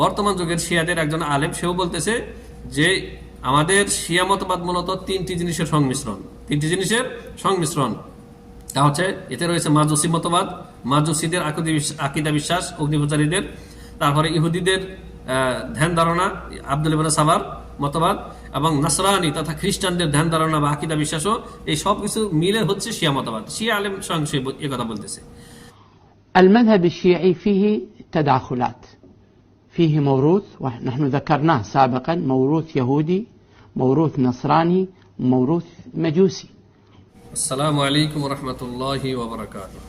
বর্তমান যুগের শিয়াদের একজন আলেম, সেও বলতেছে যে আমাদের শিয়া মতবাদ মূলত তিনটি জিনিসের সংমিশ্রণ। তা হচ্ছে, এতে রয়েছে মাজুসি মতবাদ, মাজুসিদের আকীদা বিশ্বাস, অগ্নিপূজারীদের, তারপরে ইহুদিদের ধ্যান ধারণা, আব্দুল ইবনে সাবার মতবাদ, এবং নাসরানি তথা খ্রিস্টানদের ধ্যান ধারণা বা আকীদা বিশ্বাসও, এই সব কিছু মিলে হচ্ছে শিয়া মতবাদ। শিয়া আলেম স্বয়ং এ কথা বলতেছে। المذهب الشيعي فيه تداخلات، فيه موروث ونحن ذكرناه سابقا، موروث يهودي، موروث نصراني، موروث مجوسي. السلام عليكم ورحمة الله وبركاته.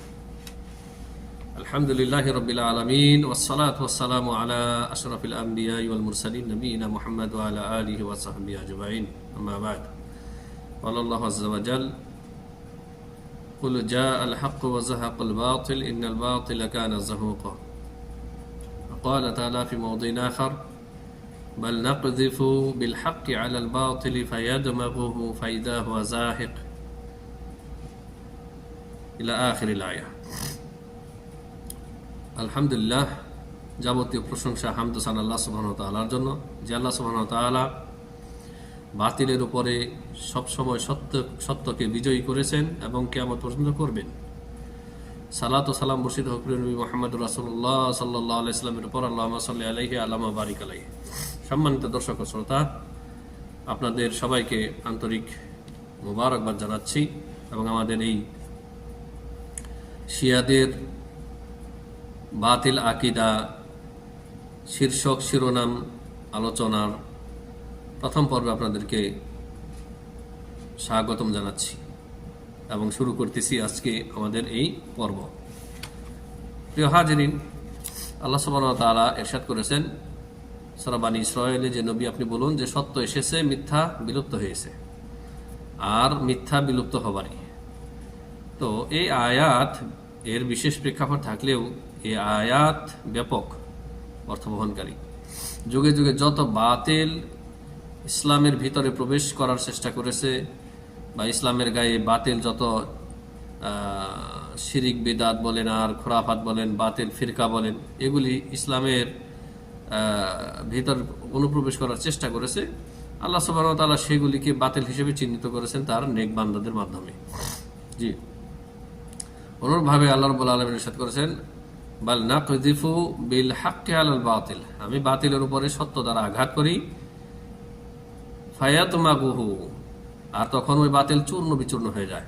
الحمد لله رب العالمين، والصلاة والسلام على أشرف الأنبياء والمرسلين نبينا محمد وعلى آله وصحبه أجمعين. أما بعد، قال الله عز وجل: قل جاء الحق وزهق الباطل إن الباطل كان زهوقا. وقال تعالى في موضع آخر: بل نقذف بالحق على الباطل فيدمغه فإذا هو زاهق إلى آخر الآية. আলহামদুলিল্লাহ, যাবতীয় প্রশংসা হামদ সান আল্লাহ সুবহানাহু ওয়া তাআলার জন্য, যে আল্লাহ সুবহানাহু ওয়া তাআলা বাতিলের উপরে সবসময় সত্যকে বিজয়ী করেছেন এবং কিয়ামত পর্যন্ত করবেন। সালাত ও সালাম বর্ষিত হোক প্রিয় নবী মুহাম্মদুর রাসূলুল্লাহ সাল্লাল্লাহু আলাইহি ওয়াসাল্লামের উপর, আল্লাহুম্মা সাল্লি আলাইহি আল্লাহুম্মা বারিক আলাইহি। সম্মানিত দর্শক ও শ্রোতা, আপনাদের সবাইকে আন্তরিক মোবারকবাদ জানাচ্ছি এবং আমাদের এই শিয়াদের বাতিল আকীদা শীর্ষক শিরোনাম আলোচনার প্রথম পর্বে আপনাদেরকে স্বাগতম জানাচ্ছি এবং শুরু করতেছি আজকে আমাদের এই পর্ব। প্রিয় হাজিরিন, আল্লাহ সুবহানাহু ওয়া তাআলা ইরশাদ করেছেন সূরা বানী ইসরাঈলে, যে নবী আপনি বলুন যে সত্য এসেছে, মিথ্যা বিলুপ্ত হয়েছে, আর মিথ্যা বিলুপ্ত হবারই। তো এই আয়াত এর বিশেষ প্রেক্ষাপট থাকলেও এই আয়াত ব্যাপক অর্থবহনকারী। যুগে যুগে যত বাতিল ইসলামের ভিতরে প্রবেশ করার চেষ্টা করেছে, বা ইসলামের গায়ে বাতিল যত শিরিক বিদআত বলেন আর খুরাফাত বলেন, বাতিল ফিরকা বলেন, এগুলি ইসলামের ভিতর অনুপ্রবেশ করার চেষ্টা করেছে, আল্লাহ সুবহানাহু ওয়া তাআলা সেগুলিকে বাতিল হিসেবে চিহ্নিত করেছেন তার নেক বান্দাদের মাধ্যমে। জি, অনুরূপভাবে আল্লাহ রাব্বুল আলামিন ইরশাদ করেছেন, বাল নাকযিফু বিল হাক্কি আলাল বাতিল, আমি বাতিলের উপরে সত্য দ্বারা আঘাত করি, ফায়াতমাগুহু, আর তখন ওই বাতিল চূর্ণ বিচূর্ণ হয়ে যায়।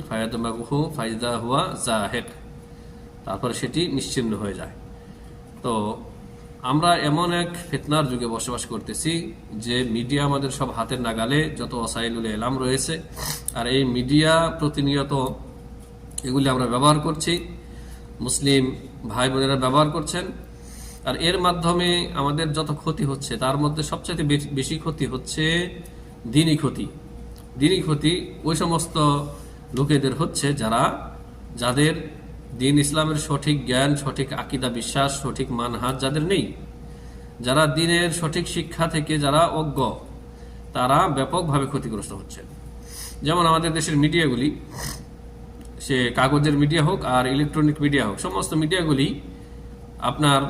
ফায়াতমাগুহু ফাইদা হুয়া জাহিক, তারপরে সেটি নিশ্চিহ্ন হয়ে যায়। তো আমরা এমন এক ফিতনার যুগে বসবাস করতেছি যে মিডিয়া আমাদের সব হাতের নাগালে, যত ওসাইলুল ইলাম রয়েছে, আর এই মিডিয়া প্রতিনিয়ত এগুলি আমরা ব্যবহার করছি, মুসলিম ভাই বোনেরা ব্যবহার করছেন, আর এর মাধ্যমে আমাদের যত ক্ষতি হচ্ছে তার মধ্যে সবচেয়ে বেশি ক্ষতি হচ্ছে দ্বীনি ক্ষতি। দ্বীনি ক্ষতি ওই সমস্ত লোকেদের হচ্ছে যাদের দ্বীন ইসলামের সঠিক জ্ঞান, সঠিক আকীদা বিশ্বাস, সঠিক মানহাজ যাদের নেই, যারা দ্বীনের সঠিক শিক্ষা থেকে যারা অজ্ঞ, তারা ব্যাপকভাবে ক্ষতিগ্রস্ত হচ্ছে। যেমন আমাদের দেশের মিডিয়াগুলি, সে কাগজের মিডিয়া হোক আর ইলেকট্রনিক মিডিয়া হোক, সমস্ত মিডিয়াগুলি আপনার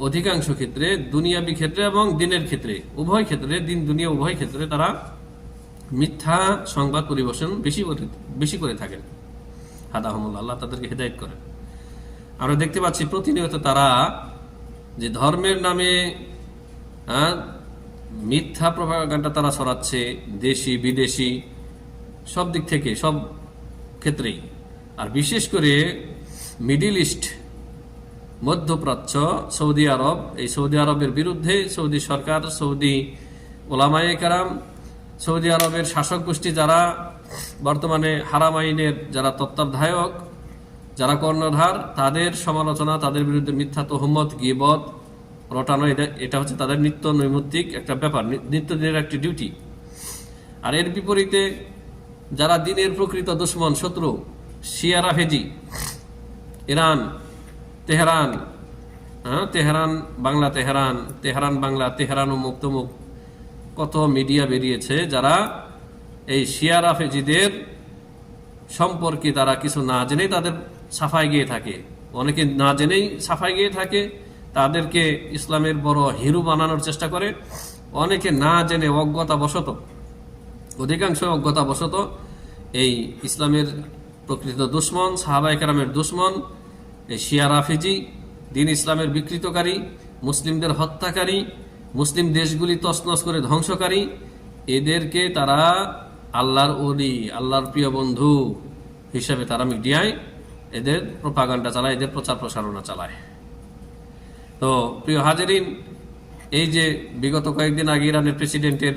অধিকাংশ ক্ষেত্রে, দুনিয়াবী ক্ষেত্রে এবং দিনের ক্ষেত্রে, উভয় ক্ষেত্রে, দিন দুনিয়া উভয় ক্ষেত্রে তারা মিথ্যা সংবাদ পরিবেশন বেশি করে থাকেন। হাদাহুমুল্লাহ, আল্লাহ তাদেরকে হেদায়েত করেন। আমরা দেখতে পাচ্ছি প্রতিনিয়ত তারা যে ধর্মের নামে মিথ্যা প্রপাগান্ডা তারা ছড়াচ্ছে, দেশি বিদেশি সব দিক থেকে, সব ক্ষেত্রেই, আর বিশেষ করে মিডিল ইস্ট, মধ্যপ্রাচ্য, সৌদি আরব, এই সৌদি আরবের বিরুদ্ধে সৌদি সরকার, সৌদি ওলামায়ে কেরাম, সৌদি আরবের শাসক গোষ্ঠী যারা বর্তমানে হারামাইনের যারা তত্ত্বাবধায়ক, যারা কর্ণধার, তাদের সমালোচনা, তাদের বিরুদ্ধে মিথ্যা তহমত, গীবত রটানো, এটা হচ্ছে তাদের নিত্য নৈমিত্তিক একটা ব্যাপার, নিত্যদিনের একটি ডিউটি। আর এর বিপরীতে যারা দ্বীনের প্রকৃত দুশমন, শত্রু, শিয়া রাফেজি, ইরান, তেহরান, বাংলা, তেহরান অমুক তমুক, কত মিডিয়া বেরিয়েছে যারা এই শিয়া রাফেজিদের সম্পর্কে তারা কিছু না জেনেই তাদের সাফাই গিয়ে থাকে, অনেকে না জেনেই সাফাই গিয়ে থাকে, তাদেরকে ইসলামের বড় হিরো বানানোর চেষ্টা করে। অনেকে না জেনে অজ্ঞতাবশত, অধিকাংশ অজ্ঞতাবশত এই ইসলামের প্রকৃত দুশ্মন, সাহাবায়ে কেরামের দুশ্মন, এই শিয়া রাফিজি, দিন ইসলামের বিকৃতকারী, মুসলিমদের হত্যাকারী, মুসলিম দেশগুলি তছনছ করে ধ্বংসকারী, এদেরকে তারা আল্লাহর ওলি, আল্লাহর প্রিয় বন্ধু হিসেবে তারা মিডিয়ায় এদের প্রোপাগান্ডা চালায়, এদের প্রচার প্রসারণা চালায়। তো প্রিয় হাজিরিন, এই যে বিগত কয়েকদিন আগে ইরানের প্রেসিডেন্টের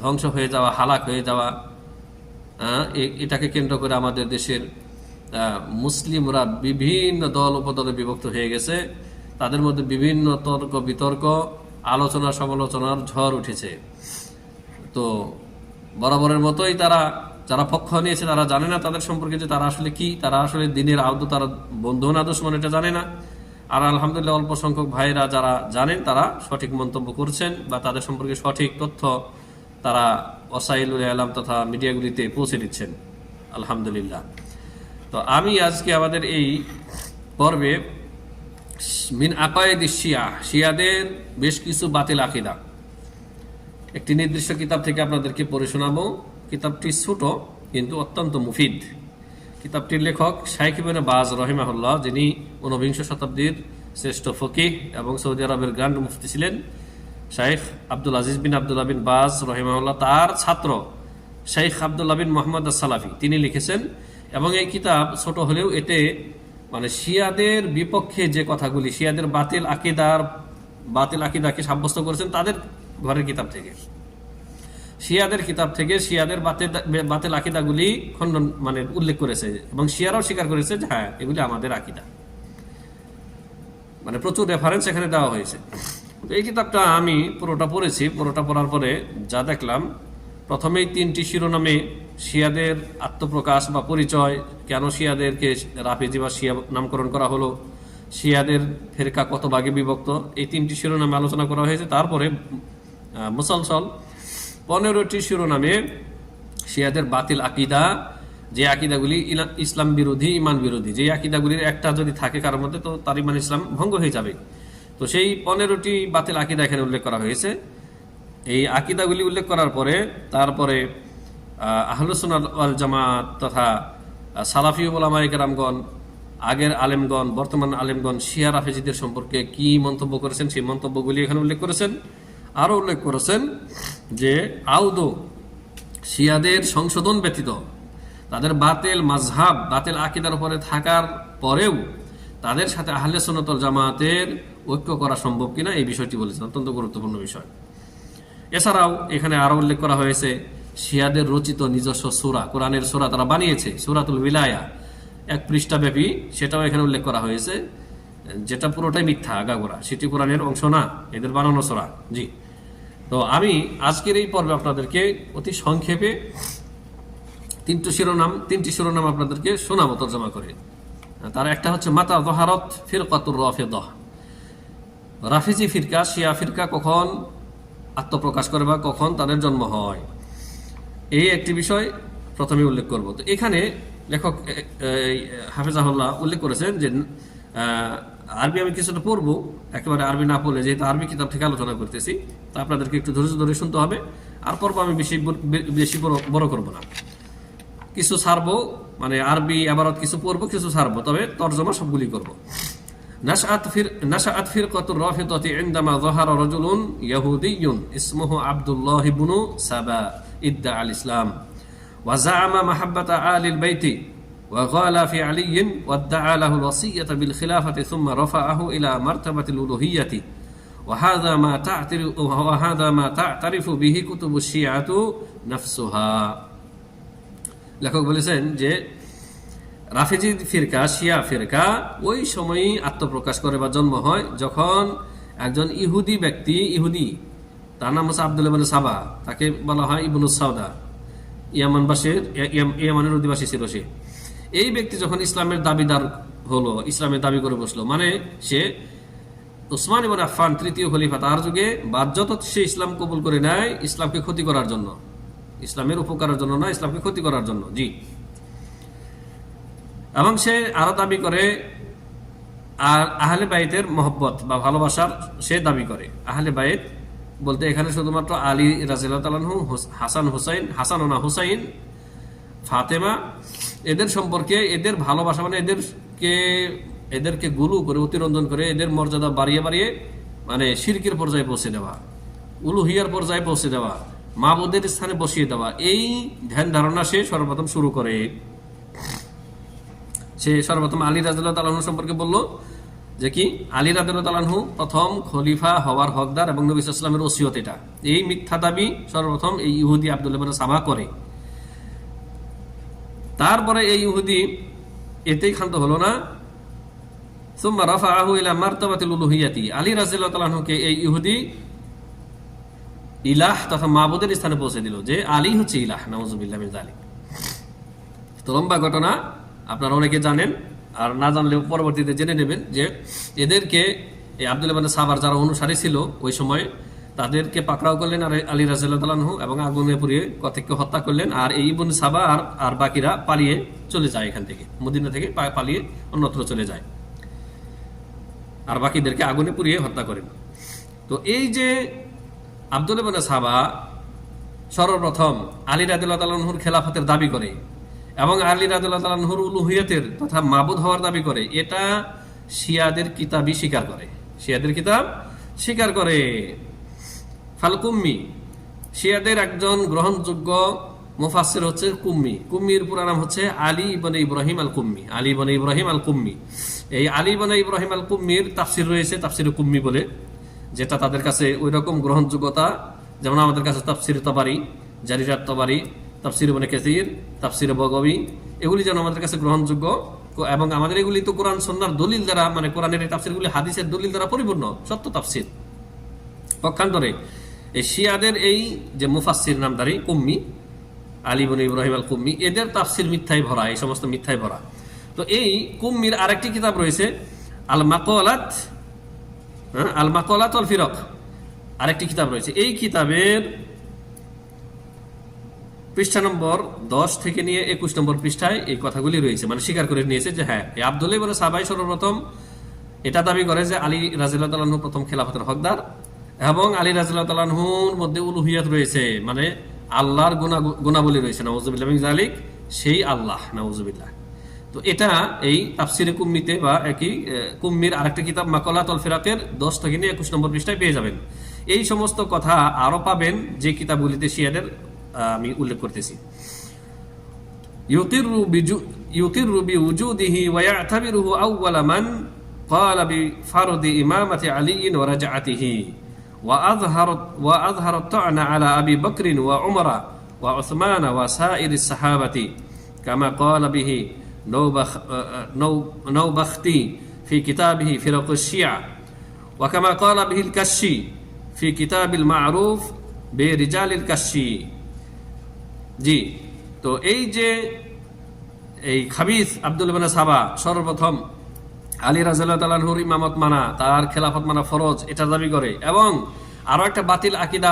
ধ্বংস হয়ে যাওয়া, হালাক হয়ে যাওয়া, এটাকে কেন্দ্র করে আমাদের দেশের মুসলিমরা বিভিন্ন দল উপদলে বিভক্ত হয়ে গেছে। তাদের মধ্যে বিভিন্ন তর্ক বিতর্ক, আলোচনা সমালোচনার ঝড় উঠেছে। তো বরাবরের মতোই তারা যারা পক্ষ নিয়েছে তারা জানে না তাদের সম্পর্কে যে তারা আসলে কি, তারা আসলে দিনের আদৌ তারা বন্ধু না দুশমন এটা জানে না। আর আলহামদুলিল্লাহ অল্প সংখ্যক ভাইরা যারা জানেন তারা সঠিক মন্তব্য করছেন বা তাদের সম্পর্কে সঠিক তথ্য তারা ওসাইলুল আলাম তথা মিডিয়াগুলিতে পৌঁছে দিচ্ছেন, আলহামদুলিল্লাহ। তো আমি আজকে আমাদের এই পর্বে মিন আকায়েদ শিয়া, শিয়াদের বেশ কিছু বাতিল আকীদা একটি নির্দিষ্ট কিতাব থেকে আপনাদেরকে পড়ে শোনাবো। কিতাবটি ছোট কিন্তু অত্যন্ত মুফিদ। কিতাবটির লেখক শাইখ ইবনে বাজ রহিমাহুল্লাহ, যিনি ঊনবিংশ শতাব্দীর শ্রেষ্ঠ ফকিহ এবং সৌদি আরবের গ্র্যান্ড মুফতি ছিলেন। শাইখ আব্দুল আজিজ বিন আব্দুল্লাহ বিন বাজ রহিমাহুল্লাহ তার ছাত্র শাইখ আব্দুল্লাহ বিন মোহাম্মদ সালাফি তিনি লিখেছেন। এবং এই কিতাব ছোট হলেও এতে মানে শিয়াদের বিপক্ষে যে কথাগুলি, শিয়াদের বাতিল আকিদাকে সাব্যস্ত করেছেন তাদের ঘরের কিতাব থেকে, শিয়াদের কিতাব থেকে শিয়াদের বাতিল আকিদাগুলি খণ্ডন মানে উল্লেখ করেছে এবং শিয়ারাও স্বীকার করেছে যে হ্যাঁ এগুলি আমাদের আকিদা, মানে প্রচুর রেফারেন্স এখানে দেওয়া হয়েছে। তো এই কিতাবটা আমি পুরোটা পড়েছি। পুরোটা পড়ার পরে যা দেখলাম, প্রথমেই 3টি শিরোনামে শিয়াদের আত্মপ্রকাশ বা পরিচয়, কেন শিয়াদেরকে রাফিজি বা শিয়া নামকরণ করা হলো, শিয়াদের ফেরকা কত ভাগে বিভক্ত, এই 3টি শিরোনামে আলোচনা করা হয়েছে। তারপরে মুসলসল 15টি শিরোনামে শিয়াদের বাতিল আকিদা, যে আকিদাগুলি ইসলাম বিরোধী, ইমান বিরোধী, যে আকিদাগুলির একটা যদি থাকে কারোর মধ্যে তো তার ইমান ইসলাম ভঙ্গ হয়ে যাবে। তো সেই 15টি বাতিল আকিদা এখানে উল্লেখ করা হয়েছে। এই আকিদাগুলি উল্লেখ করার পরে তারপরে আহলুস সুন্নাহ ওয়াল জামাত তথা সালাফি উলামায়ে কেরামগণ, আগের আলেমগণ, বর্তমান আলেমগণ শিয়া রাফিজিদের সম্পর্কে কি মন্তব্য করেছেন সেই মন্তব্যগুলি এখানে উল্লেখ করেছেন। আরও উল্লেখ করেছেন যে আউদো শিয়াদের সংশোধন ব্যতীত তাদের বাতিল মাযহাব, বাতিল আকিদার উপরে থাকার পরেও তাদের সাথে আহলে সুন্নাত ওয়াল জামাতের ঐক্য করা সম্ভব কিনা এই বিষয়টি বলেছেন, অত্যন্ত গুরুত্বপূর্ণ বিষয়। এছাড়াও এখানে আরো উল্লেখ করা হয়েছে শিয়াদের রচিত নিজস্ব সূরা, কোরআনের সূরা তারা বানিয়েছে, সূরাতুল উলায়া 1 পৃষ্ঠা ব্যাপী, সেটাও এখানে উল্লেখ করা হয়েছে, যেটা পুরোটাই মিথ্যা, আগাগোড়া, সেটি কোরআনের অংশ না, এদের বানানো সূরা। জি, তো আমি আজকের এই পর্বে আপনাদেরকে অতি সংক্ষেপে 3টি শিরোনাম আপনাদেরকে শোনাবো তর্জমা করে। তার একটা হচ্ছে মাতা যাহারাত ফিরকাতুর রাফিদাহ, রাফিজি ফিরকা, শিয়া ফিরকা কখন আত্মপ্রকাশ করে বা কখন তাদের জন্ম হয়, এই একটি বিষয় প্রথমে উল্লেখ করব। তো এখানে লেখক হাফেজাহুল্লাহ উল্লেখ করেছেন যে আরবি আমি কিছুটা পড়বো, একেবারে আরবি না পড়লে, যেহেতু আরবি কিতাব থেকে আলোচনা করতেছি, তা আপনাদেরকে একটু ধৈর্য ধরে শুনতে হবে। আর পর্ব আমি বেশি বড় করব না, কিছু ছাড়বো, মানে আরবি আবারত কিছু পড়বো, কিছু ছাড়বো, তবে তর্জমা সবগুলি করবো। نشأت فرقة الرافضة عندما ظهر رجل يهودي اسمه عبد الله بن سبا ادعى الإسلام وزعم محبة آل البيت وغالى في علي وادعى له الوصية بالخلافة ثم رفعه إلى مرتبة الألوهية وهذا ما تعترف به كتب الشيعة نفسها. লেখক বলেছেন যে রাফিজি ফিরকা, শিয়া ফিরকা ওই সময়ই আত্মপ্রকাশ করে বা জন্ম হয় যখন একজন ইহুদি ব্যক্তি, ইহুদি, তার নাম হচ্ছে আব্দুল্লাহ ইবনে সাবা, তাকে বলা হয় ইবনুস সাউদা, ইয়ামানের অধিবাসী ছিল সে। এই ব্যক্তি যখন ইসলামের দাবিদার হলো, ইসলামের দাবি করে বসলো, মানে সে উসমান ইবনে আফফান 3য় খলিফা তার যুগে বাধ্যত সে ইসলাম কবুল করে নেয় ইসলামকে ক্ষতি করার জন্য, ইসলামের উপকারের জন্য না, ইসলামকে ক্ষতি করার জন্য। জি, এবং সে আরো দাবি করে আর আহলে বাইতের মহব্বত বা ভালোবাসার সে দাবি করে। আহলে বাইত বলতে এখানে শুধুমাত্র আলী রাদিয়াল্লাহু তাআলা আনহু, হাসান হুসাইন, হাসান ও না হুসাইন, ফাতেমা, এদের সম্পর্কে এদের ভালোবাসা মানে এদেরকে গুলু করে, অতিরঞ্জন করে, এদের মর্যাদা বাড়িয়ে বাড়িয়ে মানে শিরকের পর্যায়ে পৌঁছে দেওয়া, উলুহিয়ার পর্যায়ে পৌঁছে দেওয়া, মাবুদের স্থানে বসিয়ে দেওয়া, এই ধ্যান ধারণা সে সর্বপ্রথম শুরু করে। সে সর্বপ্রথম আলী রাদিয়াল্লাহু তাআলা আনহু সম্পর্কে বলল যে কি আলী রাদিয়াল্লাহু তাআলা আনহু প্রথম খলিফা হওয়ার হকদার এবং নবী সাল্লাল্লাহু আলাইহি ওয়াসাল্লামের ওসিয়ত। এটা এই মিথ্যা দাবি সর্বপ্রথম এই ইহুদি আব্দুল্লাহ ইবনে সাবা করে। তারপরে এই ইহুদি এতেই ক্ষান্ত হলো না, সুম্মা রাফাআহু ইলা মারতাবাতিল উলুহিয়াতি, আলী রাদিয়াল্লাহু তাআলা আনহুকে এই ইহুদি ইলাহ তথা মাবুদের স্থানে পৌঁছে দিল, যে আলী হচ্ছে ইলাহ। নাউযুবিল্লাহ মিন যালিক। তো লম্বা ঘটনা, আপনারা অনেকে জানেন, আর না জানলেও পরবর্তীতে জেনে নেবেন যে এদেরকে এই আব্দুল্লাহ ইবনে সাবার যারা অনুসারী ছিল ওই সময়, তাদেরকে পাকড়াও করলেন আর আলী রাদিয়াল্লাহু তাআলা আনহু, এবং আগুনে পুড়িয়ে কতকে হত্যা করলেন। আর এই ইবনে সাবা আর বাকিরা পালিয়ে চলে যায়, এখান থেকে মদিনা থেকে পালিয়ে অন্যত্র চলে যায়, আর বাকিদেরকে আগুনে পুড়িয়ে হত্যা করেন। তো এই যে আব্দুল্লাহ ইবনে সাবা সর্বপ্রথম আলী রাদিয়াল্লাহু তাআলা আনহুর খেলাফতের দাবি করে এবং আলী রাদিয়াল্লাহু তাআলা আনহুর উলুহিয়তের তথা মাবুদ হওয়ার দাবি করে, এটা শিয়াদের কিতাবই স্বীকার করে, শিয়াদের কিতাব স্বীকার করে। ফাল কুম্মি, শিয়াদের একজন গ্রহণযোগ্য মুফাসসির হচ্ছে কুম্মি। কুম্মির পুরা নাম হচ্ছে আলী ইবনে ইব্রাহিম আল কুম্মি। আলী ইবনে ইব্রাহিম আল কুম্মি, এই আলী ইবনে ইব্রাহিম আল কুম্মির তাফসির রয়েছে, তাফসিরে কুম্মি বলে, যেটা তাদের কাছে ওই রকম গ্রহণযোগ্যতা যেমন আমাদের কাছে তাফসির তাবারি, জারিরাত তাবারি, তাফসির ইবনে কাসির, তাফসির বগবী, এগুলি যেন আমাদের কাছে গ্রহণযোগ্য। এবং আমাদের এগুলি তো কোরআন সুন্নাহর দলিল দ্বারা, মানে কোরআনের এই তাফসিরগুলি হাদিসের দলিল দ্বারা পরিপূর্ণ, সত্য তাফসির। পক্ষান্তরে এই শিয়াদের এই যে মুফাসসির নামধারী কুম্মি, আলী ইবনে ইব্রাহিম আল কুম্মি, এদের তাফসির মিথ্যায় ভরা, এই সমস্ত মিথ্যায় ভরা। তো এই কুম্মির আরেকটি কিতাব রয়েছে আল মাকালাত, আল মাকালাত ওয়াল ফিরাক, আরেকটি কিতাব রয়েছে। এই কিতাবের পৃষ্ঠা নম্বর 10 থেকে নিয়ে 21 নম্বর পৃষ্ঠায় এই কথাগুলি রয়েছে, মানে স্বীকার করে নিয়েছে যে হ্যাঁ, এই আব্দুল্লাহ ইবনে সাবাই সর্বপ্রথম এটা দাবি করে যে আলী রাদিয়াল্লাহু তাআলা আনহু প্রথম খেলাফতের হকদার, এবং আলী রাদিয়াল্লাহু তাআলা আনহুর মধ্যে উলুহিয়াত রয়েছে, মানে আল্লাহর গুণাবলী রয়েছে, নাউযুবিল্লাহ মিন যালিক, সেই আল্লাহ, নাউযুবিল্লাহ। তো এটা এই তাফসিরে কুম্মিতে বা একই কুম্মির আরেকটা কিতাব মাকালাত ওয়াল ফিরাকের 10 থেকে নিয়ে 21 নম্বর পৃষ্ঠায় পেয়ে যাবেন। এই সমস্ত কথা আরো পাবেন যে কিতাবগুলিতে শিয়াদের আমি উল্লেখ করতেছি। ইউকিরু বিউজুদিহি ওয়া ইয়াতাবিরুহু আউওয়ালা মান ক্বালা বিফরদি ইমামাতি আলী ওয়া রাজআতিহি ওয়া আযহারা আত-তা'না আলা আবি বকর ওয়া উমর ওয়া উসমান ওয়া সাইরিস সাহাবাতি কামা ক্বালা বিহি নওবাখতি ফি কিতাবিহি ফিরাকুশ শিয়া ওয়া কামা ক্বালা বিহি আল-কাশশি ফি কিতাবিল মা'রুফ বিরিজালিল কাশশি। জি, তো এই যে এই খাবিস আব্দুল্লাহ ইবনে সাবা সর্বপ্রথম আলী রাদিয়াল্লাহু তাআলা আনহুর ইমামত মানা, তার খেলাফত মানা ফরজ, এটা দাবি করে, এবং আরো একটা বাতিল আকীদা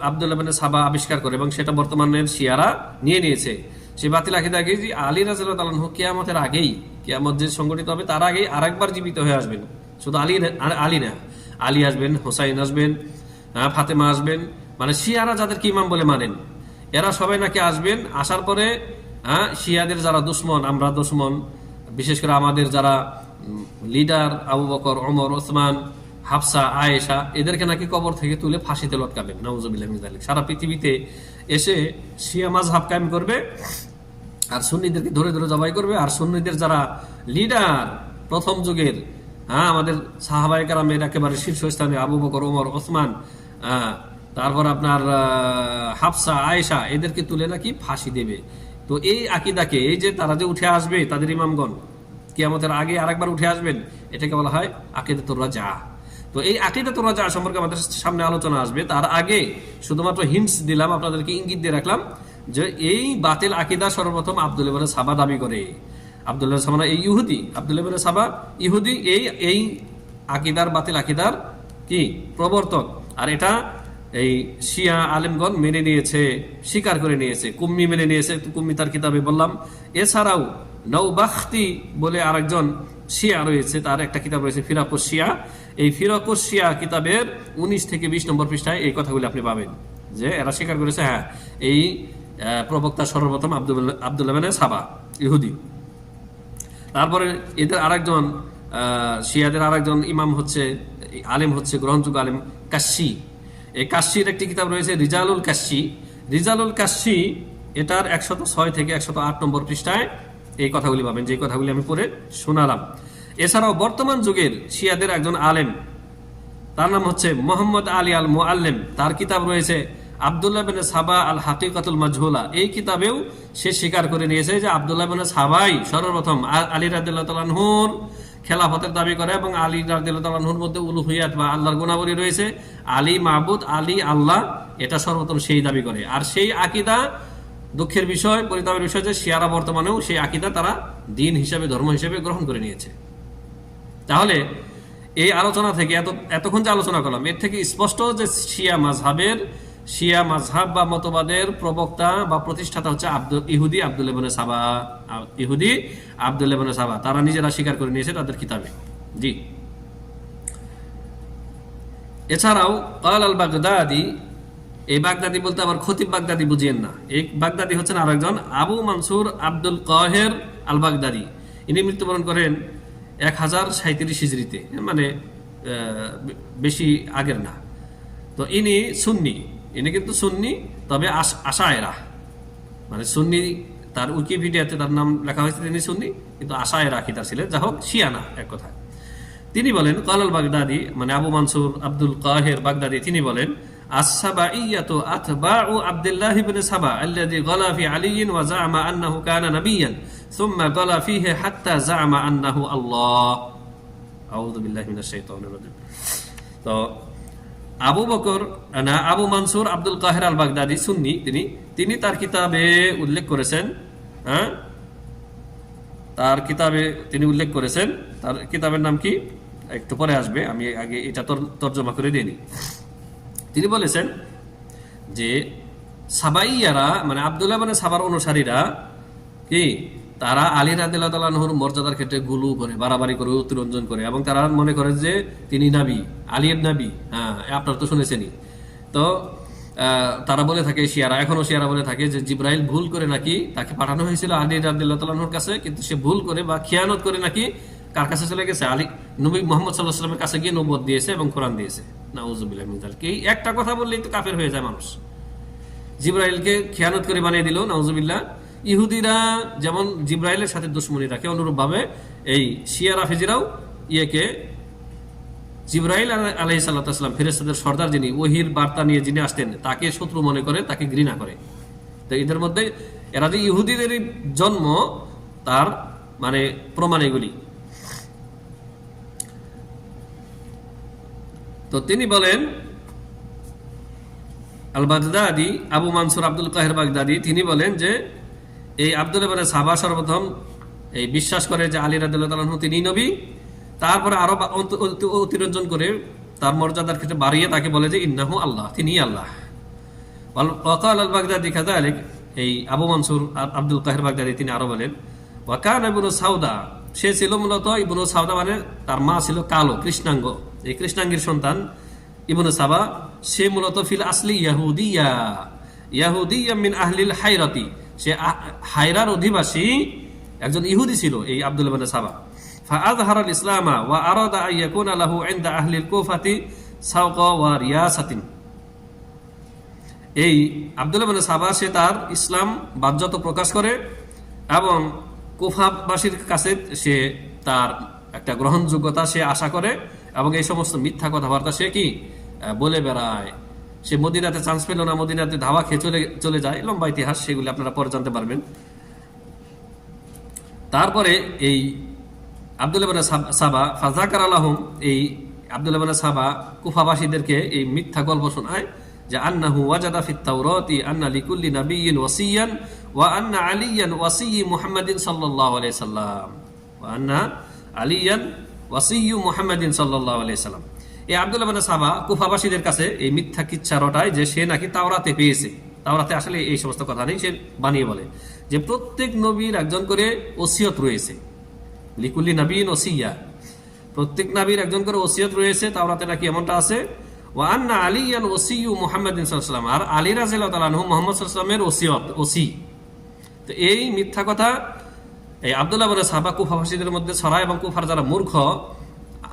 আব্দুল্লাহ ইবনে সাবা আবিষ্কার করে, এবং সেটা বর্তমানের শিয়ারা নিয়ে নিয়েছে। সেই বাতিল আকীদা কি আলী রাদিয়াল্লাহু তাআলা আনহু কিয়ামতের আগেই, কিয়ামত যে সংগঠিত হবে তার আগেই আরেকবার জীবিত হয়ে আসবেন। শুধু আলী না, আলী আসবেন, হোসাইন আসবেন, ফাতেমা আসবেন, মানে শিয়ারা যাদেরকে ইমাম বলে মানেন এরা সবাই নাকি আসবেন। আসার পরে শিয়াদের যারা দুশমন, আমরা দুশমন, বিশেষ করে আমাদের যারা লিডার আবু বকর, ওমর, ওসমান, হাফসা, আয়েশা, এদেরকে নাকি কবর থেকে তুলে ফাঁসিতে লটকাবেন, নাউযুবিল্লাহ মিন যালিক। সারা পৃথিবীতে এসে শিয়া মাযহাব কায়েম করবে আর সুন্নিদেরকে ধরে ধরে জবাই করবে। আর সুন্নিদের যারা লিডার প্রথম যুগের, আমাদের সাহাবায়ে কেরামের একেবারে শীর্ষস্থানে আবু বকর, ওমর, ওসমান, তারপর আপনার হাফসা, আয়েশা, এদেরকে তুলে নাকি ফাঁসি দেবে। তো এই আকীদাকে, এই যে তারা যে উঠে আসবে, তাদের ইমামগণ কিয়ামতের আগে আরেকবার উঠে আসবেন, এটাকে বলা হয় আকীদাতুর রাজা। তো এই আকীদাতুর রাজা সম্পর্কে আমাদের সামনে আলোচনা আসবে। তার আগে শুধুমাত্র হিন্টস দিলাম, আপনাদেরকে ইঙ্গিত দিয়ে রাখলাম যে এই বাতিল আকীদা সর্বপ্রথম আব্দুল্লাহ ইবনে সাবা দাবি করে। আব্দুল্লাহ সাবা এই ইহুদি, আব্দুল্লাহ ইবনে সাবা ইহুদি, এই আকীদার, বাতিল আকীদার কি প্রবর্তক। আর এটা এই শিয়া আলেমগণ মেনে নিয়েছে, স্বীকার করে নিয়েছে, কুম্মি মেনে নিয়েছে, কুম্মি তার কিতাবে বললাম। এছাড়াও নওবাখতি বলে আরেকজন শিয়া রয়েছে, তার একটা কিতাব রয়েছে ফিরাকুস শিয়া। এই ফিরাকুস শিয়া কিতাবের 19 থেকে 20 নম্বর পৃষ্ঠায় এই কথাগুলি আপনি পাবেন, যে এরা স্বীকার করেছে হ্যাঁ এই প্রবক্তা সর্বপ্রথম আব্দুল্লাহ ইবনে সাবা ইহুদি। তারপরে এদের আরেকজন শিয়াদের আরেকজন ইমাম হচ্ছে, আলেম হচ্ছে, গ্রহণযোগ্য আলেম কাশি। এই কাশির একটি কিতাব রয়েছে রিজালুল কাশি। রিজালুল কাশি এটার 106 থেকে 108 নম্বর পৃষ্ঠায় এই কথাগুলি পাবেন, যে কথাগুলি আমি পড়ে শোনালাম। এছাড়াও বর্তমান যুগের শিয়াদের একজন আলেম, তার নাম হচ্ছে মোহাম্মদ আলী আল মুআল্লিম, তার কিতাব রয়েছে আব্দুল্লাহ ইবনে সাবা আল হাকিকাতুল মাজহুলা। এই কিতাবেও সে স্বীকার করে নিয়েছে যে আব্দুল্লাহ ইবনে সাবাই সর্বপ্রথম আলী রাদিয়াল্লাহু তাআলা আনহুর খেলাফতের দাবি করে, এবং আলী রাদিয়াল্লাহু তাআলা আনহুর মধ্যে উলুহিয়াত বা আল্লাহর গুণাবলী রয়েছে, আলী মাবুদ, আলী আল্লাহ, এটা সর্বপ্রথম সেই দাবি করে। আর সেই আকীদা, দুঃখের বিষয়, পরিতাপের বিষয় যে শিয়ারা বর্তমানেও সেই আকীদা তারা দিন হিসেবে, ধর্ম হিসেবে গ্রহণ করে নিয়েছে। তাহলে এই আলোচনা থেকে এতক্ষণ যে আলোচনা করলাম, এর থেকে স্পষ্ট যে শিয়া মাযহাব বা মতবাদের প্রবক্তা বা প্রতিষ্ঠাতা হচ্ছে ইহুদি আব্দুল্লাহ ইবনে সাবা। তারা নিজেরা স্বীকার করে নিয়েছে তাদের কিতাবে। জি, এছাড়াও কাল আল বাগদাদি, এই বাগদাদি বলতে আবার খতিব বাগদাদি বুঝিয়েন না, এই বাগদাদি হচ্ছেন আরেকজন আবু মানসুর আব্দুল কাহের আল বাগদাদি। ইনি মৃত্যুবরণ করেন 1037 হিজরিতে, মানে বেশি আগের না। তো ইনি সুন্নি, ইনি কিন্তু সুন্নি, তবে আশায়েরা, মানে সুন্নি, তার উইকিপিডিয়াতে তার নাম লেখা হয়েছে তিনি সুন্নি, কিন্তু আশায়েরা আকিদা ছিলেন, যা হোক শিয়া না এক কথা। তিনি বলেন কালাল বাগদাদি, মানে আবু মানসুর আব্দুল কাহের বাগদাদি, তিনি বলেন আস-সাবাইয়াতু আতবাউ আব্দুল্লাহ ইবনে সাবা আল্লাযী গালা ফি আলিয়্যিন ওয়া যা'আমা আন্নাহু কানা নাবিয়্যান সুম্মা গালা ফীহি হাত্তা যা'আমা আন্নাহু আল্লাহ। আউযু বিল্লাহি মিনাশ শাইতানির রাজীম। তো আবু মানসুর আব্দুল কাহের আল বাগদাদি সুন্নি, তিনি তার কিতাবে উল্লেখ করেছেন, তার কিতাবে তিনি উল্লেখ করেছেন, তার কিতাবের নাম কি একটু পরে আসবে, আমি আগে এটা তর্জমা করে দিইনি। তিনি বলেছেন যে সাবাইয়ারা, মানে আব্দুল্লাহ ইবনে সাবার অনুসারীরা কি, তারা আলী রাদিয়াল্লাহু তাআলা আনহুর মর্যাদার ক্ষেত্রে গুলু করে, বাড়াবাড়ি করে, অতিরঞ্জন করে, এবং তারা মনে করে যে তিনি নবী, আলীর নবী। হ্যাঁ, আপনারা তো শুনেছেনই। তো তারা বলে থাকে, শিয়ারা, এখনো শিয়ারা বলে থাকে যে জিব্রাইল ভুল করে নাকি তাকে পাঠানো হয়েছিল আলী রাদিয়াল্লাহু তাআলা আনহুর কাছে, কিন্তু সে ভুল করে বা খিয়ানত করে নাকি কার কাছে চলে গেছে, আলী নবী মুহাম্মদ সাল্লাল্লাহু আলাইহি ওয়াসাল্লামের কাছে গিয়ে নবুয়ত দিয়েছে এবং কোরআন দিয়েছে। নাউযুবিল্লাহি মিন যালিক। এই একটা কথা বললেই তো কাফের হয়ে যায় মানুষ। জিব্রাইলকে খিয়ানত করে বানিয়ে দিল, নাউযুবিল্লাহ। ইহুদিরা যেমন জিব্রাইলের সাথে দুশমনী রাখে, অনুরূপভাবে এই শিয়া রাফিজিরাও জিব্রাইল আলাইহিস সালাম, ফেরেশতাদের সর্দার, যিনি ওহীর বার্তা নিয়ে যিনি আসতেন, তাকে শত্রু মনে করে, তাকে ঘৃণা করে। তো এদের মধ্যে এরা যে ইহুদিদেরই জন্ম, তার মানে প্রমাণ এগুলি। তো তিনি বলেন আল বাগদাদি, আবু মানসুর আব্দুল কাহের বাগদাদি, তিনি বলেন যে এই আব্দুল্লাহ ইবনে সাবা সর্বপ্রথম এই বিশ্বাস করে যে আলী রাদিয়াল্লাহু তাআলা আনহু তিনি নবী। তারপরে আরো অতিরঞ্জন করে তার মর্যাদার ক্ষেত্রে বাড়িয়ে তাকে বলে যে ইন্নাহু আল্লাহ, তিনি আল্লাহ। ওয়াকাল আল বাগদাদি কাযালিক, এই আবু মানসুর আব্দুল কাহের বাগদাদি তিনি আরো বলেন ওয়াকান ইবনু সাউদা, সে ছিল মূলত ইবনু সাউদা, মানে তার মা ছিল কালো, কৃষ্ণাঙ্গ। এই কৃষ্ণাঙ্গের সন্তান ইবনু সাবা, সে মূলত ফিল আসলি ইয়াহুদিয়া মিন আহলিল হায়রাতি, সে হায়রার অধিবাসী একজন ইহুদি ছিল এই আব্দুল্লাহ ইবনে সাবা। ফাআযহারাল ইসলামা ওয়া আরাদা আন ইয়াকুনা লাহু ইনদা আহলিল কুফাতি সাওকা ওয়া রিয়াসাতিন। এই আব্দুল্লাহ ইবনে সাবা সে তার ইসলাম বাহ্যত প্রকাশ করে এবং কুফাবাসীর কাছে সে তার একটা গ্রহণযোগ্যতা সে আশা করে, এবং এই সমস্ত মিথ্যা কথাবার্তা সে কি বলে বেড়ায়। সে মদিনাতে চান্স পেল না, মদিনাতে ধাওয়া খেয়ে চলে যায়, লম্বা ইতিহাস, সেগুলি আপনারা পরে জানতে পারবেন। তারপরে এই আব্দুল্লাহ ইবনে সাবা ফাযাকার আলাহুম, এই আব্দুল্লাহ ইবনে সাবা কুফাবাসীদেরকে এই মিথ্যা গল্প শোনায় যে আন্নাহু ওয়াজাদা ফিত তাওরাতি আন্না লিকুল্লি নাবিয়্যিন ওয়াসিয়্যান ওয়া আন্না আলিয়ান ওয়াসিয়্যু মুহাম্মাদিন সাল্লাল্লাহু আলাইহি সাল্লাম, ওয়া আন্না আলিয়ান ওয়াসিয়্যু মুহাম্মাদিন সাল্লাল্লাহু আলাইহি সাল্লাম। এই আব্দুল্লাহ ইবনে সাবা কুফাবাসীদের কাছে এই মিথ্যা কিচ্ছা রটায় যে সে নাকি তাওরাতে পেয়েছে। তাওরাতে আসলে এই সমস্ত কথা নেই, সে বানিয়ে বলে যে প্রত্যেক নবীর একজন করে ওসিয়ত রয়েছে, লিকুল্লি নবীন ওসিয়া, প্রত্যেক নবীর একজন করে ওসিয়ত রয়েছে, তাওরাতে নাকি এমনটা আছে। ওয়া আন্না আলিয়ান ওসিয়ু মুহাম্মাদিন সাল্লাল্লাহু আলাইহি ওয়াসাল্লাম, আর আলী রাদিয়াল্লাহু তাআলা আনহু মুহাম্মদ সাল্লাল্লাহু আলাইহি ওয়াসাল্লামের ওসিয়ত ওসি। তো এই মিথ্যা কথা এই আব্দুল্লাহ ইবনে সাবা কুফাবাসীদের মধ্যে ছড়ায়, এবং কুফার যারা মূর্খ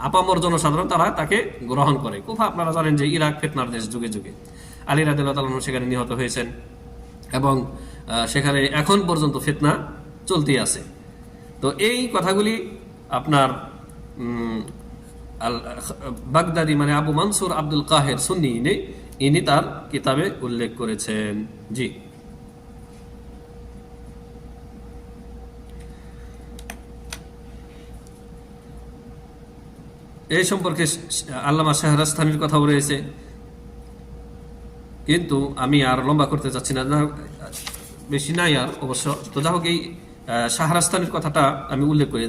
আপামর জনসাধারণ তারা তাকে গ্রহণ করে। কুফা আপনারা জানেন যে ইরাক ফিতনার দেশ, যুগে যুগে আলী রাদিয়াল্লাহু তাআলা আনহু সেখানে নিহত হয়েছেন, এবং সেখানে এখন পর্যন্ত ফিতনা চলতেই আছে। তো এই কথাগুলি আপনার বাগদাদি মানে আবু মনসুর আব্দুল কাহের সুন্নি ইনি তার কিতাবে উল্লেখ করেছেন। জি, এই সম্পর্কে আল্লামা শাহরাস্তানির কথাও রয়েছে, কিন্তু আমি আর লম্বা করতে চাচ্ছি না, বেশি নাই আর অবশ্য। তো যাই হোক, এই শাহরাস্তানির কথাটা আমি উল্লেখ করি।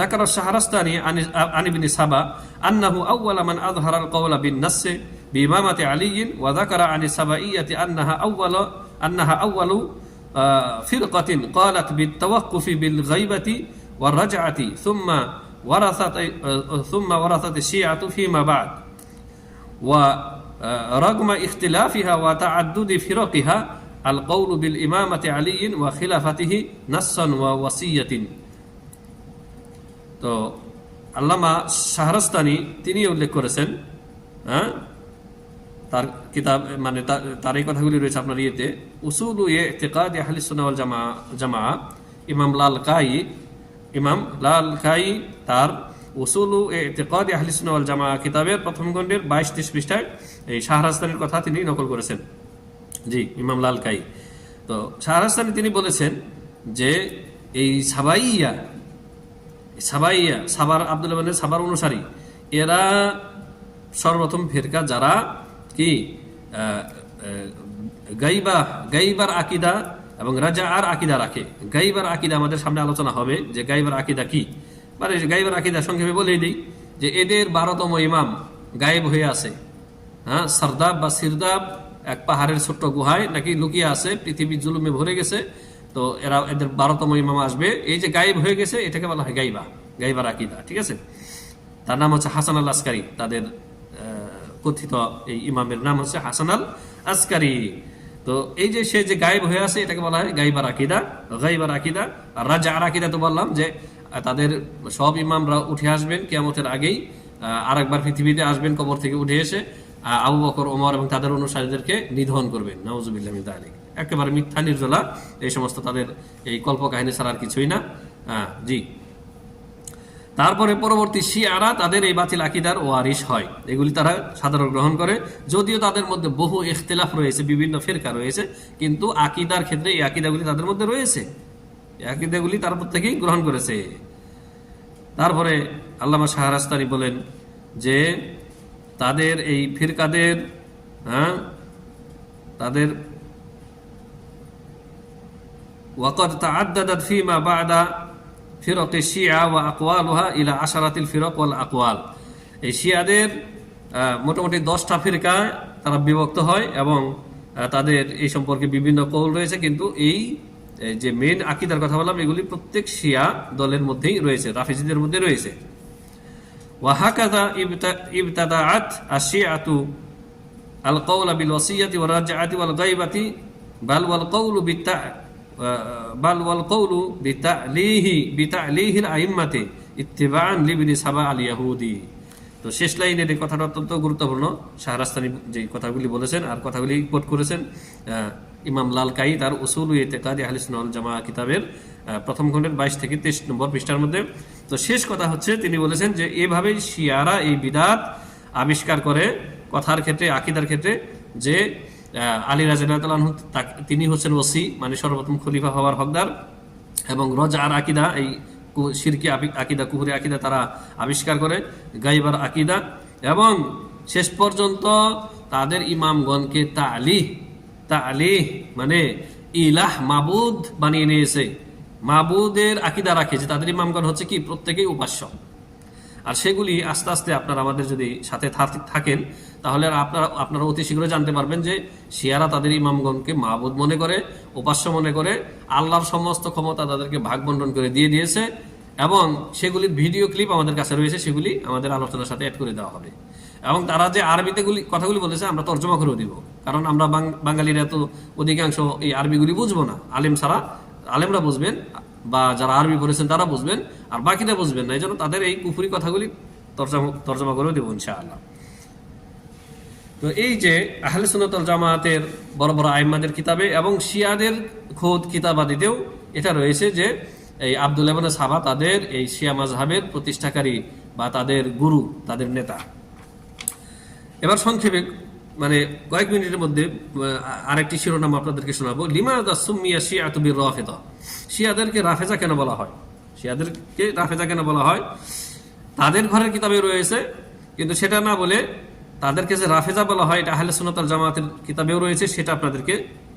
ذكر الشهرستاني عن ابن سبا أنه أول من أظهر القول بالنص بإمامة علي، وذكر عن السبائية أنها أول فرقة قالت بالتوقف بالغيبة والرجعة، ثم ورثت الشيعة فيما بعد، ورغم اختلافها وتعدد فرقها القول بالإمامة علي وخلافته نصا ووصية। তো আল্লামা শাহরাস্তানি তিনি উল্লেখ করেছেন, তার কিতাব মানে তার এই কথাগুলি রয়েছে আপনার ইয়েতে, উসুলু ইতিকাদ আহলে সুন্নাহ ওয়াল জামাআহ। ইমাম লাল কাই তার উসুলু ইতিকাদ আহলে সুন্নাহ ওয়াল জামাআহ কিতাবের প্রথম খণ্ডের 22-23 পৃষ্ঠায় এই শাহরাস্তানির কথা তিনি নকল করেছেন। জি, ইমাম লাল কাই। তো শাহরাস্তানি তিনি বলেছেন যে এই সাবার আব্দুল্লাহ ইবনে সাবার অনুসারী এরা সর্বপ্রথম ফিরকা যারা কি গাইবার আকিদা এবং রাজাআর আকিদা রাখে। গাইবার আকিদা আমাদের সামনে আলোচনা হবে যে গাইবার আকিদা কি, মানে গাইবার আকিদা সংক্ষেপে বলেই দিই যে এদের 12তম ইমাম গায়েব হয়ে আছে। সারদাব বা সিরদাব এক পাহাড়ের ছোট্ট গুহায় নাকি লুকিয়ে আছে, পৃথিবী জুলুমে ভরে গেছে। তো এদের 12তম ইমাম আসবে। এই যে গায়েব হয়ে গেছে এটাকে বলা হয় গাইবার আকিদা, ঠিক আছে। তার নাম হচ্ছে হাসান আল আসকারি, তাদের কথিত এই ইমামের নাম হচ্ছে হাসান আল আসকারি। তো এই যে সে যে গায়েব হয়ে আছে এটাকে বলা হয় গাইবার আকিদা। আর রাজাআর আকিদা তো বললাম যে তাদের সব ইমামরা উঠে আসবেন কিয়ামতের আগেই, আরেকবার পৃথিবীতে আসবেন কবর থেকে উঠে এসে আবু বকর, ওমর এবং তাদের অনুসারীদেরকে নিধন করবেন। নাউযুবিল্লাহি মিন যালিক। একেবারে মিথ্যা নির্জলা এই সমস্ত তাদের এই কল্পকাহিনী ছাড়া আর কিছুই না। জি, তারপরে পরবর্তী শিয়ারা তাদের এই বাতিল আকিদার ওয়ারিশ হয়, এগুলি তারা সাধারণ গ্রহণ করে। যদিও তাদের মধ্যে বহু ইখতিলাফ রয়েছে, বিভিন্ন ফিরকা রয়েছে, কিন্তু আকিদার ক্ষেত্রে এই আকিদাগুলি তাদের মধ্যে রয়েছে, এই আকিদাগুলি তার প্রত্যেকেই গ্রহণ করেছে। তারপরে আল্লামা শাহরাস্তানি বলেন যে তাদের এই ফিরকাদের তাদের ওয়াকাদ তাআদ্দাদাত ফীমা বা'দা ফিরক শিয়া ওয়া আকওয়ালুহা ইলা 10 ফিরক ওয়াল আকওয়াল। এই শিয়াদের মোটামুটি 10টা ফিরকায় তারা বিভক্ত হয়, এবং তাদের এই সম্পর্কে বিভিন্ন কৌল রয়েছে, কিন্তু এই যে মেন আকীদার কথা বললাম এগুলি প্রত্যেক শিয়া দলের মধ্যেই রয়েছে, রাফিজিদের মধ্যে রয়েছে। ওয়া হাকাযা ইবতাদাআত আশ-শিআতু আল কওলা বিল ওয়াসিয়াতি ওয়ার রাজআতি ওয়াল গায়বাতি বাল ওয়াল কওলু বিতা'লিহিল আইম্মাতি ইত্তিবাআন লিবনি সাবা আল ইয়াহুদি। তো শেষ লাইনের এই কথাটা অত্যন্ত গুরুত্বপূর্ণ। শাহরাস্তানি যে কথাগুলি বলেছেন আর কথাগুলি কোট করেছেন ইমাম লাল কাই তার উসুল ইতিকাদ আহলে সুন্নাহ ওয়াল জামাআহ কিতাবের প্রথম খণ্ডের 22 থেকে 23 নম্বর পৃষ্ঠার মধ্যে। তো শেষ কথা হচ্ছে তিনি বলেছেন যে এভাবেই শিয়ারা এই বিদআত আবিষ্কার করে কথার ক্ষেত্রে, আকীদার ক্ষেত্রে, যে আলী রাদিয়াল্লাহু তাআলা আনহু তিনি হচ্ছেন ওসি, মানে সর্বপ্রথম খলিফা হওয়ার হকদার, এবং রাজআর আকিদা এই শিরকি আকিদা, কুফরি আকিদা তারা আবিষ্কার করে, গায়বার আকিদা, এবং শেষ পর্যন্ত তাদের ইমামগণকে তা'লিহ মানে ইলাহ মাবুদ বানিয়ে নিয়েছে। মাবুদের আকিদা রাখে যে তাদের ইমামগণ হচ্ছে কি প্রত্যেকেই উপাস্য। আর সেগুলি আস্তে আস্তে আপনারা আমাদের যদি সাথে থাকেন তাহলে আপনারা অতি শীঘ্রই জানতে পারবেন যে শিয়ারা তাদের ইমামগণকে মাবুদ মনে করে, উপাস্য মনে করে, আল্লাহর সমস্ত ক্ষমতা তাদেরকে ভাগ বন্টন করে দিয়ে দিয়েছে, এবং সেগুলির ভিডিও ক্লিপ আমাদের কাছে রয়েছে, সেগুলি আমাদের আলোচনার সাথে অ্যাড করে দেওয়া হবে। এবং তারা যে আরবিতে কথাগুলি বলেছে আমরা তর্জমা করেও দিব, কারণ আমরা বাঙালিরা তো অধিকাংশ এই আরবিগুলি বুঝবো না, আলেমরা বুঝবেন বা যারা আরবি পড়েছেন তারা বুঝবেন, আর বাকিরা বুঝবেন না। এই জন্য তাদের এই কুফরি কথাগুলি তর্জমা করেও দেবো ইনশাআল্লাহ। তো এই যে আহলে সুন্নাত ওয়াল জামাতের বড় বড় আইম্মাদের কিতাবে এবং শিয়াদের খোদ কিতাবাদিতেও এটা রয়েছে যে এই আব্দুল্লাহ ইবনে সাবা তাদের এই শিয়া মাযহাবের প্রতিষ্ঠাকারী বা তাদের গুরু, তাদের নেতা। এবার সংক্ষেপে মানে কয়েক মিনিটের মধ্যে আরেকটি শিরোনাম আপনাদেরকে শোনাবো। লিমাযা সুম্মিয়া শিয়াতু বির-রাফিদা, শিয়াদেরকে রাফেজা কেন বলা হয়? শিয়াদেরকে রাফেজা কেন বলা হয়? তাদের ঘরের কিতাবে রয়েছে, কিন্তু সেটা না বলে তাদেরকে যে রাফেজা বলা হয় এটা আহলে সুন্নাত ওয়াল জামাতের কিতাবেও রয়েছে। সেটা আপনাদেরকে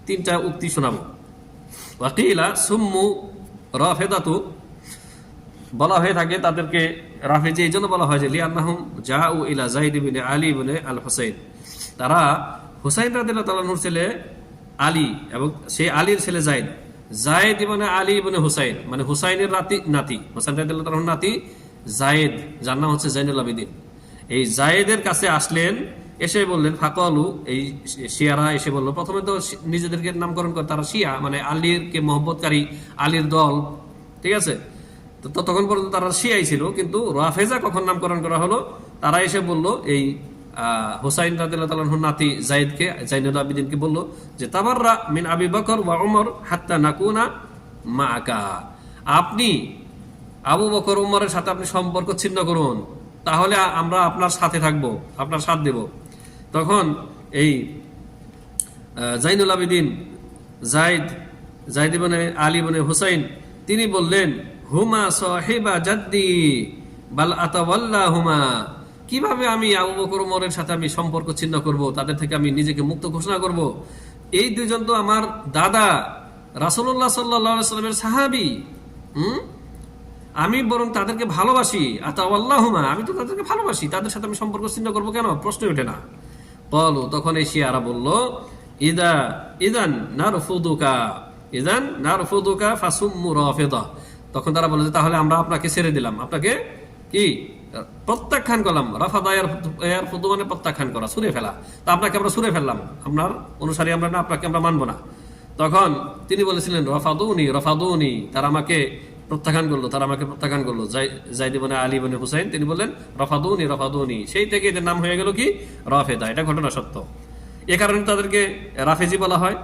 3টা উক্তি শোনাবো। ওয়াকিলা সুম্মু রাফেদাতু, বলা হয়ে থাকে তাদেরকে রাফেজি এই জন্য বলা হয় যে লিআন্নাহুম জাউ ইলা যায়েদ ইবনে আলী ইবনে আল হুসাইন, তারা হুসাইন রাদিয়াল্লাহু তাআলা আনহুর ছেলে আলী এবং সেই আলীর ছেলে যায়েদ ইবনে আলী ইবনে হুসাইন, মানে হুসাইনের নাতি, হুসাইন রাদিয়াল্লাহু তাআলার নাতি যায়েদ, যার নাম হচ্ছে জাইনুল আবেদিন। এই জায়েদের কাছে আসলেন, এসে বললেন ফাকালু, এই শিয়ারা এসে বলল, প্রথমে তো নিজেদেরকে নামকরণ করে তারা শিয়া, মানে আলীরকে মহব্বতকারী, আলীর দল, ঠিক আছে। তো ততক্ষণ পর্যন্ত তারা শিয়াই ছিল, কিন্তু রাফেজা কখন নামকরণ করা হলো? তারা এসে বলল এই হুসাইন রাদিয়াল্লাহু তাআলা আনহুর নাতি যায়েদকে, জাইনুল আবেদিনকে বলল যে তাবাররা মিন আবি বকর ওয়া উমর হাত্তা নাকুনা মাআকা, আপনি আবু বকর উমরের সাথে আপনি সম্পর্ক ছিন্ন করুন, তাহলে আমরা আপনার সাথে থাকবো, আপনার সাথ দেব। তখন এই জাইনুল আবেদিন যায়েদ ইবনে আলী ইবনে হুসাইন তিনি বললেন হুমা সাহিবা জাদ্দি বাল আতাওয়াল্লাহুমা, কিভাবে আমি আবু বকর উমরের সাথে আমি সম্পর্ক ছিন্ন করব, তাদের থেকে আমি নিজেকে মুক্ত ঘোষণা করব? এই দুইজন তো আমার দাদা রাসূলুল্লাহ সাল্লাল্লাহু আলাইহি ওয়াসাল্লামের সাহাবী, আমি বরং তাদেরকে ভালোবাসি। আতাওয়াল্লাহুমা, আমি তো তাদেরকে ভালোবাসি, তাদের সাথে আমি সম্পর্ক ছিন্ন করবো কেন? প্রশ্নই ওঠে না। বলো, তখন এই শিয়ারা বলল ইদান নারফুদুকা ফাসুম্মু রাফিদা, তখন তারা বলে যে তাহলে আমরা আপনাকে ছেড়ে দিলাম, আপনাকে কি প্রত্যাখ্যান করলাম। রাফাদা এর ফুদু মানে প্রত্যাখ্যান করা, ছুঁড়ে ফেলা। তা আপনাকে আমরা ছুঁড়ে ফেললাম, আপনার অনুসারী আমরা না, আপনাকে আমরা মানবো না। তখন তিনি বলেছিলেন রফাদুনি, তারা আমাকে প্রত্যাখ্যান করলো, যায়েদ ইবনে আলী ইবনে হুসাইন তিনি বললেন রফাদুনি, সেই থেকে এদের নাম হয়ে গেল কি রাফেদা। এটা ঘটনা সত্য, এ কারণে তাদেরকে রাফেজি বলা হয়।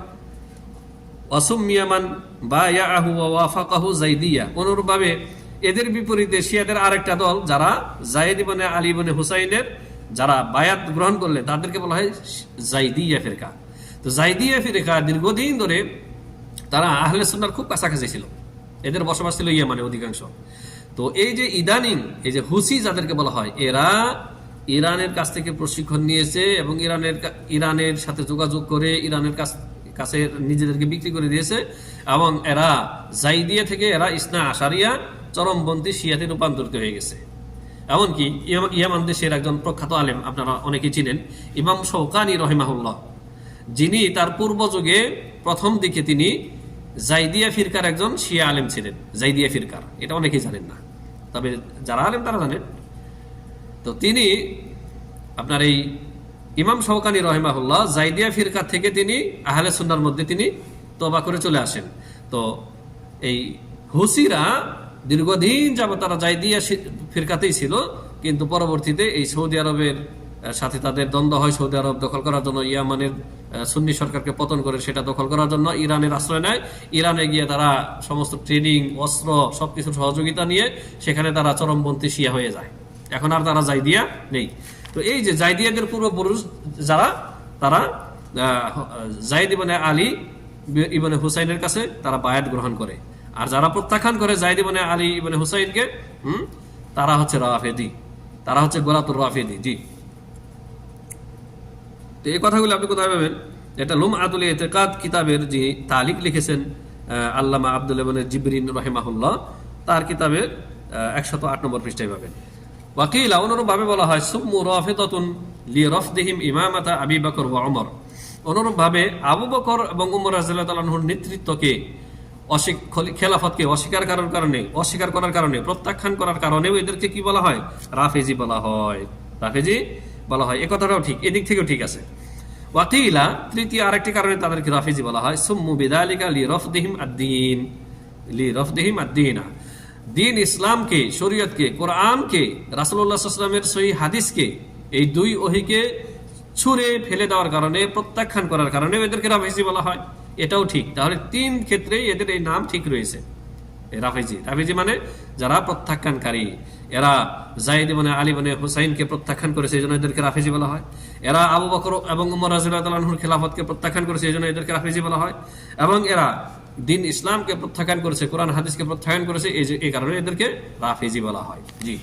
ওয়াসুমিয়ামান বায়াহু ওয়া ওয়াফাকাহু যায়েদিয়া, অনুরূপভাবে এদের বিপরীতে শিয়াদের আরেকটা দল যারা যায়েদ ইবনে আলী ইবনে হুসাইনের যারা বায়াত গ্রহণ করলেন তাদেরকে বলা হয় যায়েদিয়া ফিরকা। তো যায়েদিয়া ফিরকা দীর্ঘদিন ধরে তারা আহলে সুন্নাহর খুব কাছাকাছি ছিল, এদের বসবাস ছিল ইয়ামানে অধিকাংশ। তো এই যে ইদানিং এই যে হুসি যাদেরকে বলা হয়, এরা ইরানের কাছ থেকে প্রশিক্ষণ নিয়েছে এবং ইরানের সাথে যোগাযোগ করে ইরানের কাছে নিজেদেরকে বিক্রি করে দিয়েছে, এবং এরা যায়েদিয়া থেকে এরা ইসনা আশারিয়া চরমপন্থী শিয়াতে রূপান্তরিত হয়ে গেছে। এমনকি ইয়ামান দেশের একজন প্রখ্যাত আলেম আপনারা অনেকেই চিনেন, ইমাম শওকানি রহিমাহুল্লাহ, যিনি তার পূর্ব যুগে প্রথম দিকে তিনি যায়েদিয়া ফিরকার একজন শিয়া আলেম ছিলেন। যায়েদিয়া ফিরকার এটা অনেকেই জানেন না, তবে যারা আলেম তারা জানেন। তো তিনি আপনার এই ইমাম শওকানি রহিমাহুল্লাহ যায়েদিয়া ফিরকার থেকে তিনি আহলে সুন্নাহর মধ্যে তিনি তওবা করে চলে আসেন। তো এই হুসিরা দীর্ঘদিন যাবত তারা যায়েদিয়া ফিরকাতেই ছিল, কিন্তু পরবর্তীতে এই সৌদি আরবের সাথে তাদের দ্বন্দ্ব হয়, সৌদি আরব দখল করার জন্য ইয়ামানের সুন্নি সরকারকে পতন করে সেটা দখল করার জন্য ইরানের আশ্রয় নেয়। ইরানে গিয়ে তারা সমস্ত ট্রেনিং, অস্ত্র সবকিছুর সহযোগিতা নিয়ে সেখানে তারা চরমপন্থী শিয়া হয়ে যায়। এখন আর তারা যায়েদিয়া নেই। তো এই যে যায়েদিয়াদের পূর্বপুরুষ যারা, তারা যায়েদ ইবনে আলী ইবনে হুসাইনের কাছে তারা বায়াত গ্রহণ করে, আর যারা প্রত্যাখ্যান করে যায়েদ ইবনে আলী ইবনে হুসাইনকে, তারা হচ্ছে রাফেদি, তারা হচ্ছে গোলাতুর রাফেদি। জি, তো এই কথাগুলো আপনি কোথায় পাবেন? এটা লুমআতুল ইতিকাদ কিতাবের যে তালিক লিখেছেন আল্লামা আব্দুল ইবনে জিবরিন রাহিমাহুল্লাহ, তার কিতাবের 108 নম্বর পৃষ্ঠায় পাবেন। ওয়াকিলা, অনুরূপভাবে বলা হয় সুম্মু রাফিদাতুন লিরাফদিহিম ইমামাতা আবি বকর ওয়া উমর, অনুরূপভাবে আবু বকর এবং উমর রাদিয়াল্লাহু তাআলা আনহুর নেতৃত্বকে খেলাফতকে অস্বীকার করার কারণে প্রত্যাখ্যান করার কারণেও এদেরকে কি বলা হয়? রাফেজি বলা হয়। রাফেজি বলা হয়। এ কথাটাও ঠিক, এদিক থেকেও ঠিক আছে। ওয়াকিলা, তৃতীয় আরেকটি কারণে তাদেরকে রাফেজি বলা হয়, সুম্মু বিযালিকা লিরাফদিহিম আদ-দীন, দ্বীন ইসলামকে, শরীয়তকে, কোরআনকে, রাসূলুল্লাহ সাল্লাল্লাহু আলাইহি ওয়াসাল্লামের সহিহ হাদিসকে, এই দুই ওহীকে ছুঁড়ে ফেলে দেওয়ার কারণে, প্রত্যাখ্যান করার কারণে এদেরকে রাফেজি বলা হয়। এটাও ঠিক। তাহলে তিন ক্ষেত্রেই এদের এই নাম ঠিক রয়েছে, রাফেজি মানে যারা প্রত্যাখ্যানকারী। এরা যায়েদ ইবনে আলী ইবনে হুসাইনকে প্রত্যাখ্যান করেছে, এই জন্য এদেরকে রাফেজি বলা হয়। এরা আবু বকর এবং উমর রাদিয়াল্লাহু তাআলা আনহুর খেলাফতকে প্রত্যাখ্যান করেছে, এই জন্য এদেরকে রাফেজি বলা হয়। এবং এরা দ্বীন ইসলামকে প্রত্যাখ্যান করেছে, কোরআন হাদিসকে প্রত্যাখ্যান করেছে, এই কারণে এদেরকে রাফেজি বলা হয়। জি,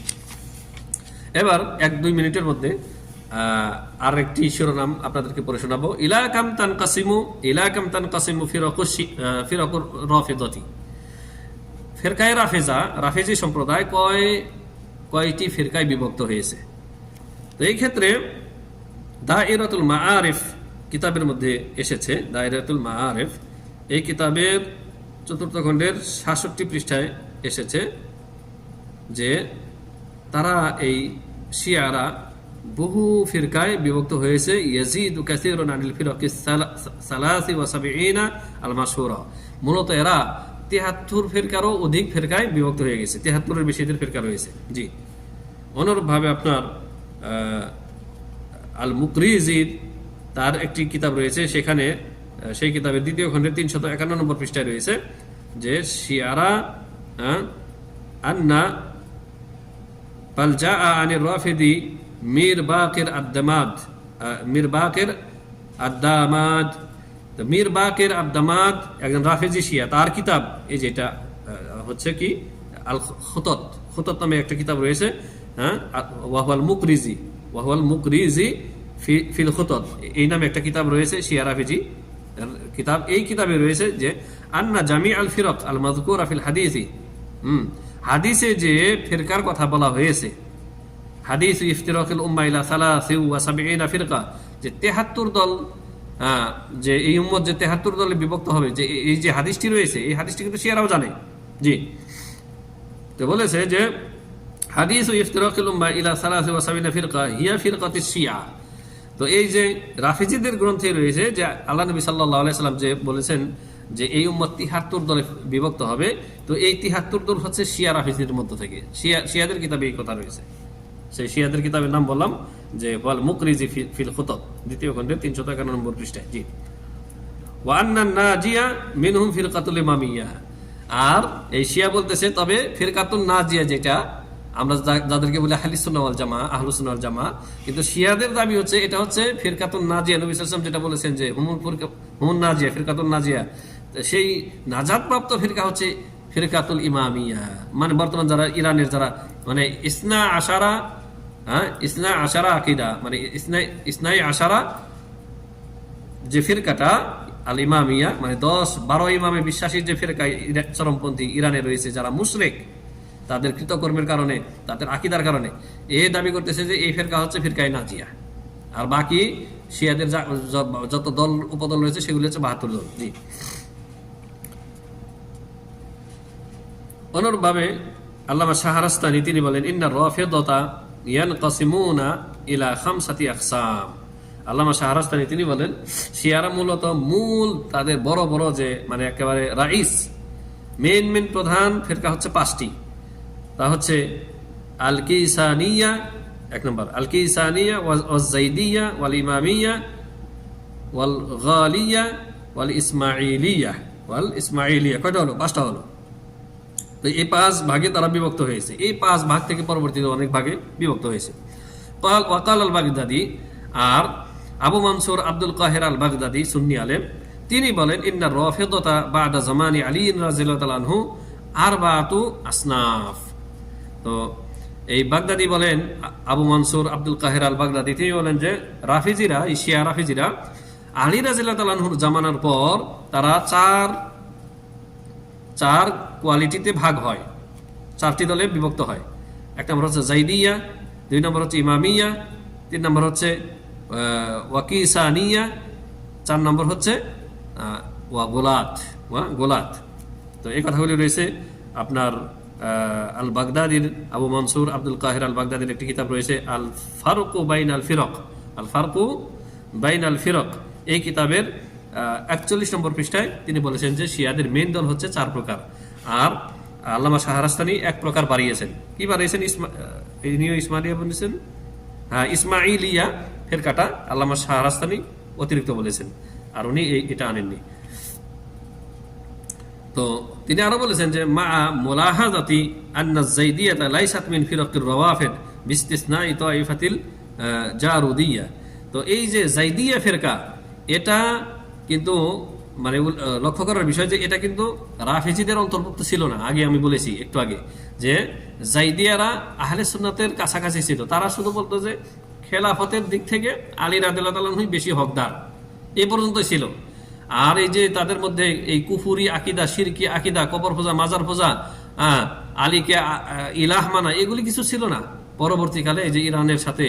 এবার 1-2 মিনিটের মধ্যে আর একটি শিরোনাম আপনাদেরকে পড়ে শোনাবো। ইলা কাম তানকাসিমু ফিরাকুর রাফিদাতি। ফিরকায়ে রাফেজি সম্প্রদায় কয়টি ফিরকায় বিভক্ত হয়েছে? তো এই ক্ষেত্রে দায়রাতুল মাআরিফ কিতাবের মধ্যে এসেছে, দায়রাতুল মাআরিফ এই কিতাবের 4th খণ্ডের 66 পৃষ্ঠায় এসেছে যে তারা এই শিয়ারা বহু ফিরকায় বিভক্ত হয়েছে। ইয়াজিদু কাসীরুন আনিল ফিরাকিস সালাসি ওয়া সাবঈনা আল মাশহুরা। মূলত এরা 73 ফিরকারও অধিক ফিরকায় বিভক্ত হয়ে গেছে, 73-এর বেশি এদের ফিরকা রয়েছে। জি, অনুরূপভাবে আপনার আল মুকরিজির তার একটি কিতাব রয়েছে, সেখানে সেই কিতাবের 2য় খণ্ডের 351 নম্বর পৃষ্ঠায় রয়েছে যে শিয়ারা আন্না পালজা আনির রাফিদি মীর বাকির আদ-দামাদ। তো মীর বাকির আদ-দামাদ একজন রাফেজি শিয়া, তার কিতাব এই যেটা হচ্ছে কি আল খুতত নামে একটা কিতাব রয়েছে, ওয়াহুয়াল মুকরিজি ফিল খুতত, এই নামে একটা কিতাব রয়েছে শিয়া রাফেজি কিতাব। এই কিতাবে রয়েছে যে আন্না জামি আল ফিরক আল মাযকুরা ফিল হাদিসি, হাদিসে যে ফিরকার কথা বলা হয়েছে, হাদিস ইফতিরাকুল উম্মাহ ইলা 73 ফিরকা, যে 73 দল, যে এই উম্মত যে 73 দলে বিভক্ত হবে, যে এই যে হাদিসটি রয়েছে, এই হাদিসটি কিন্তু শিয়ারাও জানে। জি, তো বলেছে যে হাদিস ইফতিরাকুল উম্মাহ ইলা 73 ফিরকা হিয়া ফিরকাতুশ শিয়া। তো এই যে রাফেজিদের গ্রন্থে রয়েছে যে আল্লাহ নবী সাল্লাল্লাহু আলাইহি সাল্লাম যে বলেছেন যে এই উম্মত 73 দলে বিভক্ত হবে, তো এই 73 দল হচ্ছে শিয়া রাফেজিদের মধ্য থেকে। শিয়াদের কিতাবে এই কথা রয়েছে। সেই শিয়াদের কিতাবের নাম বললাম যে ওয়াল মুকরিজি ফিল খুতব, 2য় খণ্ডের 351 নম্বর পৃষ্ঠায়। জি, ওয়া আন্নান নাজিয়া মিনহুম ফিরকাতুল ইমামিয়া। আর এই শিয়া বলতেছে তবে ফিরকাতুন নাজিয়া, যেটা আমরা যাদেরকে বলি আহলুস সুন্নাহ ওয়াল জামাআহ, কিন্তু শিয়াদের দাবি হচ্ছে এটা হচ্ছে ফিরকাতুন নাজিয়া। নবী সাল্লাল্লাহু আলাইহি ওয়াসাল্লাম যেটা বলেছেন যে হুমুন নাজিয়া, ফিরকাতুন নাজিয়া, সেই নাজাতপ্রাপ্ত ফিরকা হচ্ছে ফিরকাতুল ইমামিয়া। মানে বর্তমান যারা ইরানের যারা মানে ইসনা আশারা আকীদা, মানে ইসনাই আশারা যে ফিরকাটা আল ইমামিয়া, মানে 10-12 ইমামে বিশ্বাসী যে ফিরকা চরমপন্থী ইরানে রয়েছে, যারা মুশরিক, তাদের কৃতকর্মের কারণে, তাদের আকীদার কারণে এই দাবি করতেছে যে এই ফিরকা হচ্ছে ফিরকায়ে নাজিয়া। আর বাকি শিয়াদের যত দল উপদল রয়েছে সেগুলো হচ্ছে 72 দল। জি, অনুরূপভাবে আল্লামা শাহরাস্তানি তিনি বলেন ইন্নার রাফিদাতা ইয়ানকাসিমুনা ইলা 5 আকসাম। আল্লামা শাহরাস্তানি তিনি বলেন শিয়ারা মূলত মূল তাদের বড় বড় যে মানে একেবারে রাইস মেন প্রধান ফিরকা হচ্ছে 5টি। তা হচ্ছে আল কিসানিয়া, 1 নম্বর আল কিসানিয়া ওয়াল যাইদিয়া ওয়াল ইমামিয়া ওয়াল গালিয়া ওয়াল ইসমাইলিয়া। কয়টা হলো? 5টা হলো। তো এই 5 ভাগে তারা বিভক্ত হয়েছে। এই 5 ভাগ থেকে পরবর্তীতে অনেক ভাগে বিভক্ত হয়েছে। ওয়াকাল আল বাগদাদি, আর আবু মনসুর আব্দুল কাহির আল বাগদাদি সুন্নি আলেম, তিনি বলেন ইন্নার রাফিদাতা বাদা জামানি আলী রাদিয়াল্লাহু তাআলা আনহু আরবাতু আসনাফ। তো এই বাগদাদি বলেন, আবু মনসুর আব্দুল কাহির আল বাগদাদি তিনি বলেন যে রাফিজিরা, শিয়া রাফিজিরা আলী রাদিয়াল্লাহু তাআলা আনহুর জামানার পর তারা চার কোয়ালিটিতে ভাগ হয়, 4টি দলে বিভক্ত হয়। 1 নম্বর হচ্ছে জাইদিয়া, 2 নম্বর হচ্ছে ইমামিয়া, 3 নম্বর হচ্ছে ওয়াকিসানিয়া, 4 নম্বর হচ্ছে গোলাত। তো তো এই কথাগুলি রয়েছে আপনার আল বাগদাদির, আবু মনসুর আব্দুল কাহির আল বাগদাদির একটি কিতাব রয়েছে আল ফারুকু বাইন আল ফিরক, আল ফারুকু বাইন আল ফিরক। এই কিতাবের 41 নম্বর পৃষ্ঠায় তিনি বলেছেন যে শিয়াদের মেইন দল হচ্ছে 4 প্রকার। আর আল্লামা শাহরাস্তানি 1 প্রকার বাড়িয়েছেন। কি বাড়িয়েছেন? ইসমাইলিয়া বলেছেন, হ্যাঁ, ইসমাইলিয়া ফেরকাটা আল্লামা শাহরাস্তানি অতিরিক্ত বলেছেন, আর উনি এটা আনেননি। তো তিনি আরো বলেছেন যে মা মুলাহাজাতি আন্না যাইদিয়াতা লাইসাত মিন ফিরকির রাওয়াফিদ বিস্তিসনাই তাইফাতিল জারুদিয়া। তো এই যে যাইদিয়া ফিরকা, এটা কিন্তু মানে লক্ষ্য করার বিষয় যে এটা কিন্তু রাফেজিদের অন্তর্ভুক্ত ছিল না। আগে আমি বলেছি একটু আগে যে যাইদিয়ারা আহলে সুন্নাতের কাছাকাছি ছিল। তারা শুধু বলতো যে খেলাফতের দিক থেকে আলী রাদিয়াল্লাহু তাআলা বেশি হকদার, এ পর্যন্ত ছিল। আর এই যে তাদের মধ্যে এই কুফুরি আকিদা, শিরকি আকিদা, কবর পূজা, মাজার পূজা, আলীকে ইলাহ মানা, এগুলি কিছু ছিল না। পরবর্তীকালে এই যে ইরানের সাথে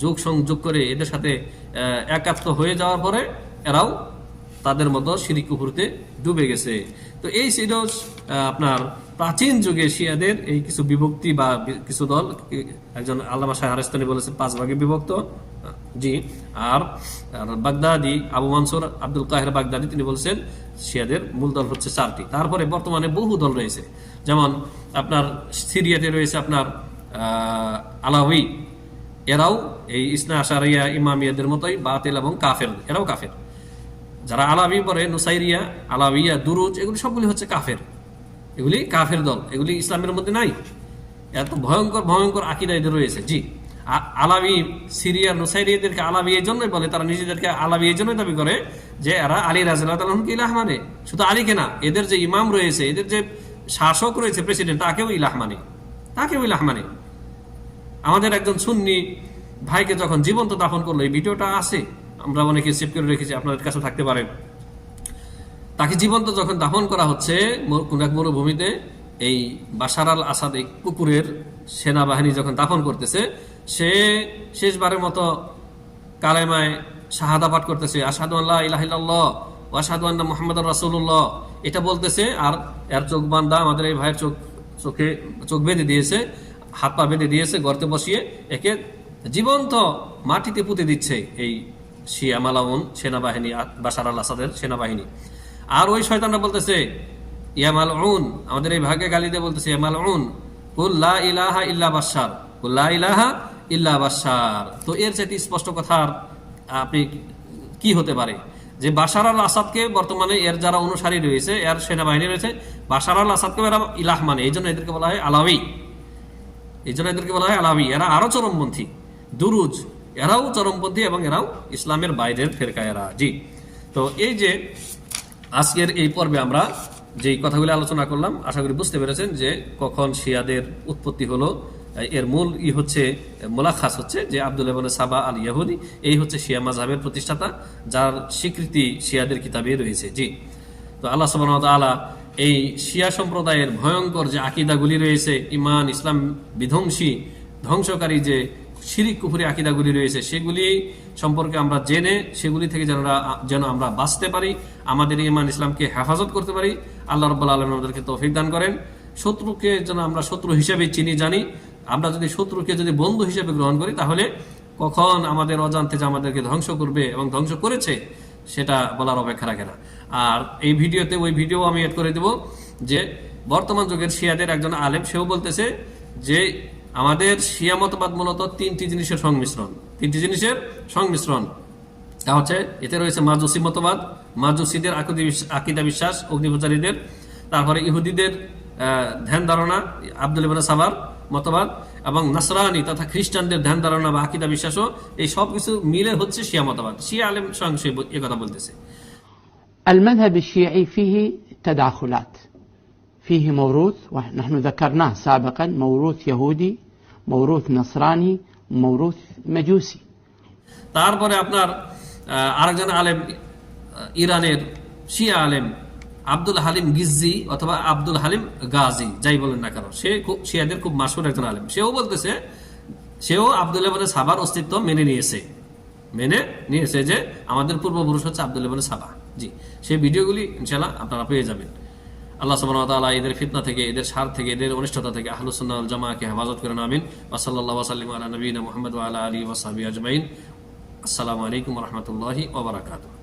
যোগ সংযোগ করে এদের সাথে একাত্ম হয়ে যাওয়ার পরে এরাও তাদের মতো শিরিক কুফুরিতে ডুবে গেছে। তো এই ছিল আপনার প্রাচীন যুগে শিয়াদের এই কিছু বিভক্তি বা কিছু দল। একজন আল্লামা শাহরাস্তানি বলেছেন 5 ভাগে বিভক্ত, জি। আর বাগদাদি, আবু মনসুর আব্দুল কাহির বাগদাদি, তিনি বলছেন শিয়াদের মূল দল হচ্ছে 4টি। তারপরে বর্তমানে বহু দল রয়েছে, যেমন আপনার সিরিয়াতে রয়েছে আপনার আলাউই, এরাও এই ইসনা আশারিয়া ইমামিয়াদের মতোই বাতিল এবং কাফের, এরাও কাফের। যারা আলাবি পরে নুসাইরিয়া, আলাউইয়া, দুরুজ, এগুলি সবগুলি হচ্ছে কাফের, এগুলি কাফের দল, এগুলি ইসলামের মধ্যে নাই। এত ভয়ঙ্কর ভয়ঙ্কর আকিদা এদের রয়েছে, জি। আলাবি, সিরিয়ার নুসাইরিয়াদেরকে আলাবি এই জন্যই বলে, তারা নিজেদেরকে আলাবি এই জন্যই দাবি করে যে এরা আলী রাদিয়াল্লাহু তাআলাকে ইলাহ মানে। শুধু আলীকে না, এদের যে ইমাম রয়েছে, এদের যে শাসক রয়েছে, প্রেসিডেন্ট, তাকেও ইলাহ মানে, তাকেও ইলাহ মানে। আমাদের একজন সুন্নি ভাইকে যখন জীবন্ত দাফন করলো, এই ভিডিওটা আছে, আমরা অনেকে সেভ করে রেখেছি, আপনাদের কাছে থাকতে পারে। তাকে জীবন্ত যখন দাফন করা হচ্ছে কোন এক মরুভূমিতে, এই বাশার আল আসাদ, এই কুকুরের সেনাবাহিনী যখন দাফন করতেছে, সে শেষবারের মতো কালেমায় শাহাদা পাঠ করতেছে, আশহাদু আল্লা ইলাহা ইল্লাল্লাহ ওয়া আশহাদু আন্না মুহাম্মাদুর রাসূলুল্লাহ, এটা বলতেছে। আর এর চোখ বান্ধা, আমাদের এই ভাইয়ের চোখ বেঁধে দিয়েছে, হাত পা বেঁধে দিয়েছে, গর্তে বসিয়ে একে জীবন্ত মাটিতে পুঁতে দিচ্ছে এই শিয়া মালাউন সেনাবাহিনী, বাশার আল আসাদের সেনাবাহিনী। আর ওই শয়তানরা বলতেছে ইয়া মালউন, আমাদের এই ভাগে গালি দিয়ে বলতেছে ইয়া মালউন কুল লা ইলাহা ইল্লা বাশার, কুল লা ইলাহা ইল্লা বাশার। তো এর চেয়ে স্পষ্ট কথা আপনি কি হতে পারে যে বাশার আল আসাদকে বর্তমানে এর যারা অনুসারী রয়েছে, এর সেনাবাহিনী রয়েছে, বাশার আল আসাদকে এরা ইলাহ মানে, এই জন্য এদেরকে বলা হয় আলাউই, এই জন্য এদেরকে বলা হয় আলাউই। এরা আরো চরমপন্থী। দুরুজ, এরাও চরমপন্থী এবং এরাও ইসলামের বাইরের ফেরকা এরা, জি। তো এই যে আজকের এই পর্বে আমরা যে কথাগুলো আলোচনা করলাম, আশা করি বুঝতে পেরেছেন যে কখন শিয়াদের উৎপত্তি হলো। এর মূল হচ্ছে মোলাখাস হচ্ছে যে আব্দুল্লাহ ইবনে সাবা আল ইয়াহুদি, এই হচ্ছে শিয়া মাযহাবের প্রতিষ্ঠাতা, যার স্বীকৃতি শিয়াদের কিতাবে রয়েছে, জি। তো আল্লাহ সুবহানাহু ওয়া তাআলা এই শিয়া সম্প্রদায়ের ভয়ঙ্কর যে আকিদাগুলি রয়েছে, ইমান ইসলাম বিধ্বংসী, ধ্বংসকারী যে শিরিক কুফরি আকিদাগুলি রয়েছে, সেগুলি সম্পর্কে আমরা জেনে সেগুলি থেকে যেন আমরা বাঁচতে পারি, আমাদের ইমান ইসলামকে হেফাজত করতে পারি। আল্লাহ রাব্বুল আলামিন আমাদেরকে তৌফিক দান করেন। শত্রুকে যেন আমরা শত্রু হিসেবে চিনি, জানি। আমরা যদি শত্রুকে যদি বন্ধু হিসেবে গ্রহণ করি, তাহলে কখন আমাদের অজান্তে যে আমাদেরকে ধ্বংস করবে এবং ধ্বংস করেছে সেটা বলার অপেক্ষা রাখে না। আর এই ভিডিওতে ওই ভিডিও আমি এড করে দেব যে বর্তমান যুগের শিয়াদের একজন আলেম, সেও বলতেছে যে আমাদের শিয়া মতবাদ মূলত 3টি জিনিসের সংমিশ্রণ, 3টি জিনিসের সংমিশ্রণ। তা হচ্ছে এতে রয়েছে মাজুসি মতবাদ, মাজুসিদের আকিদা বিশ্বাস, অগ্নিপূজারীদের, তারপরে ইহুদিদের ধ্যান ধারণা, আব্দুল্লাহ ইবনে সাবার মতবাদ, এবং নাসরানি তথা খ্রিস্টানদের ধ্যান ধারণা বা আকিদা বিশ্বাসও, এই সব কিছু মিলে হচ্ছে শিয়া মতবাদ। শিয়া আলেম স্বয়ং এ কথা বলতেছে। المذهب الشيعي فيه تداخلات، فيه موروث ونحن ذكرناه سابقا، موروث يهودي، موروث نصراني، موروث مجوسي। তারপরে আপনার আরেকজন আলেম, ইরানের শিয়া আলেম আব্দুল হালিম গিজ্জি অথবা আব্দুল হালিম গাজী, যাই বলেন না কেন, সে শিয়াদের খুব মাশহুর একজন আলেম। সেও বলতেছে, সেও আব্দুল্লাহ ইবনে সাবার অস্তিত্ব মেনে নিয়েছে যে আমাদের পূর্বপুরুষ হচ্ছে আব্দুল্লাহ ইবনে সাবা, জি। সেই ভিডিওগুলি ইনশাআল্লাহ আপনারা পেয়ে যাবেন। আল্লাহ সুবহানাহু ওয়া তাআলা এদের ফিতনা থেকে, এদের শার থেকে, এদের অনিষ্টতা থেকে আহলুস সুন্নাহ ওয়াল জামাআকে হেফাজত করেন, আমিন। ওয়া সাল্লাল্লাহু ওয়া সাল্লাম আলা নবিয়িনা মুহাম্মদ ওয়া আলা আলিহি ওয়া সাহবিহি আজমাইন। আসসালামু আলাইকুম ওয়া রাহমাতুল্লাহি ওয়া বারাকাতুহু।